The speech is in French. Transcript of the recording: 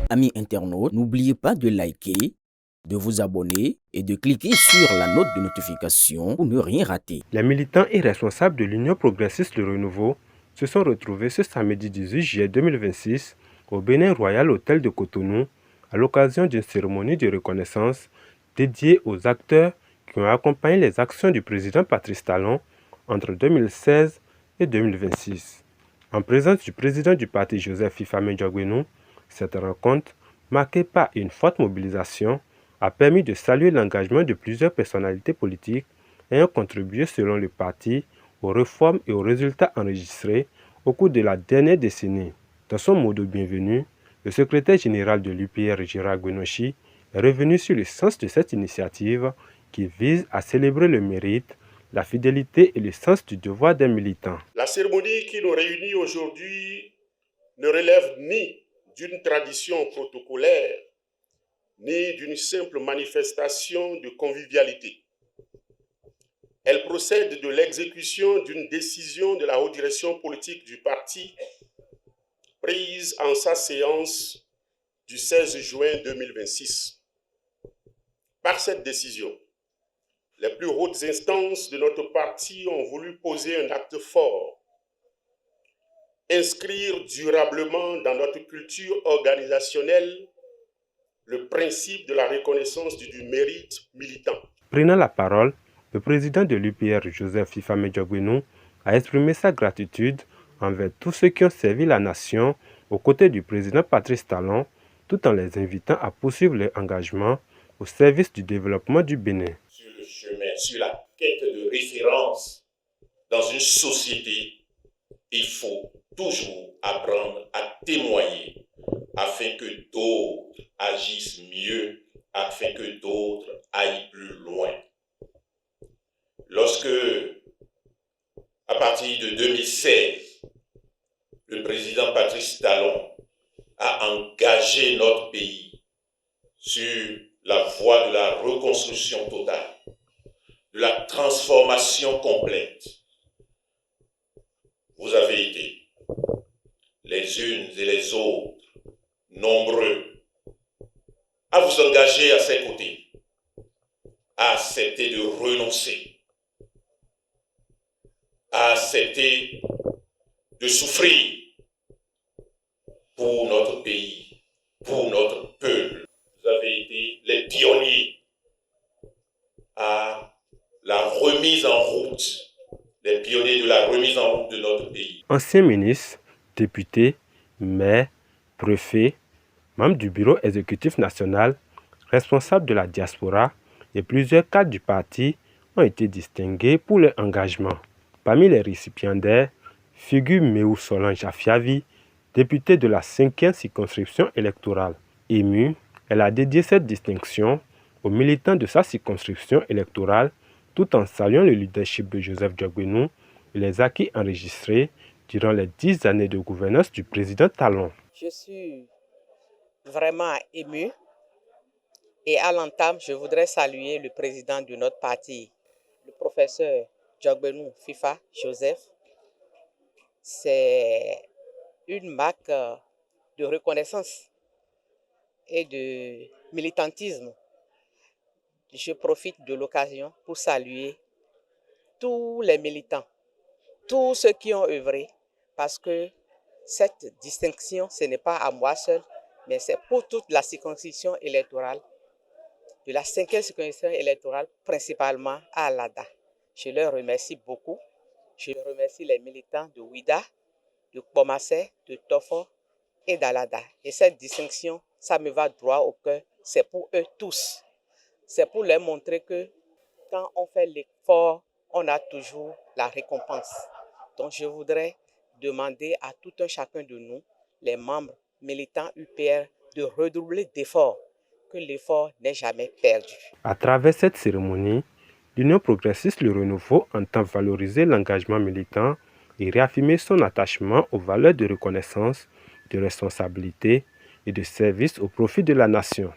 Amis internautes, n'oubliez pas de liker, de vous abonner et de cliquer sur la note de notification pour ne rien rater. Les militants et responsables de l'Union progressiste Le Renouveau se sont retrouvés ce samedi 18 juillet 2026 au Bénin Royal Hôtel de Cotonou à l'occasion d'une cérémonie de reconnaissance dédiée aux acteurs qui ont accompagné les actions du président Patrice Talon entre 2016 et 2026. En présence du président du parti Joseph Fifame Diogbenou, cette rencontre, marquée par une forte mobilisation, a permis de saluer l'engagement de plusieurs personnalités politiques ayant contribué selon le parti aux réformes et aux résultats enregistrés au cours de la dernière décennie. Dans son mot de bienvenue, le secrétaire général de l'UPR, Gérard Guenochi, est revenu sur le sens de cette initiative qui vise à célébrer le mérite, la fidélité et le sens du devoir des militants. La cérémonie qui nous réunit aujourd'hui ne relève ni d'une tradition protocolaire, ni d'une simple manifestation de convivialité. Elle procède de l'exécution d'une décision de la haute direction politique du parti prise en sa séance du 16 juin 2026. Par cette décision, les plus hautes instances de notre parti ont voulu poser un acte fort, inscrire durablement dans notre culture organisationnelle le principe de la reconnaissance du mérite militant. Prenant la parole, le président de l'UPR, Joseph Fifame Diogbenou, a exprimé sa gratitude envers tous ceux qui ont servi la nation aux côtés du président Patrice Talon, tout en les invitant à poursuivre leur engagement au service du développement du Bénin. Sur le chemin, sur la quête de référence dans une société, il faut toujours apprendre à témoigner afin que d'autres agissent mieux, afin que d'autres aillent plus loin. Lorsque, à partir de 2016, le président Patrice Talon a engagé notre pays sur la voie de la reconstruction totale, de la transformation complète, vous avez été, les unes et les autres, nombreux, à vous engager à ses côtés, à accepter de renoncer, à accepter de souffrir pour notre pays, pour notre peuple. Vous avez été les pionniers à la remise en route, les pionniers de la remise en route de notre pays. Anciens ministres, députés, maires, préfets, membres du bureau exécutif national, responsables de la diaspora et plusieurs cadres du parti ont été distingués pour leur engagement. Parmi les récipiendaires figure Méou Solange Afiavi, députée de la 5e circonscription électorale. Émue, elle a dédié cette distinction aux militants de sa circonscription électorale tout en saluant le leadership de Joseph Diogbenou et les acquis enregistrés durant les 10 années de gouvernance du président Talon. Je suis vraiment ému et à l'entame, je voudrais saluer le président de notre parti, le professeur Diogbenou Fifa Joseph. C'est une marque de reconnaissance et de militantisme. Je profite de l'occasion pour saluer tous les militants, tous ceux qui ont œuvré, parce que cette distinction, ce n'est pas à moi seul, mais c'est pour toute la circonscription électorale, de la 5e circonscription électorale, principalement à Alada. Je leur remercie beaucoup. Je remercie les militants de Ouida, de Kpomassé, de Tofo et d'Alada. Et cette distinction, ça me va droit au cœur, c'est pour eux tous. C'est pour leur montrer que quand on fait l'effort, on a toujours la récompense. Donc je voudrais demander à tout un chacun de nous, les membres militants UPR, de redoubler d'efforts, que l'effort n'est jamais perdu. À travers cette cérémonie, l'Union progressiste Le Renouveau entend valoriser l'engagement militant et réaffirmer son attachement aux valeurs de reconnaissance, de responsabilité et de service au profit de la nation.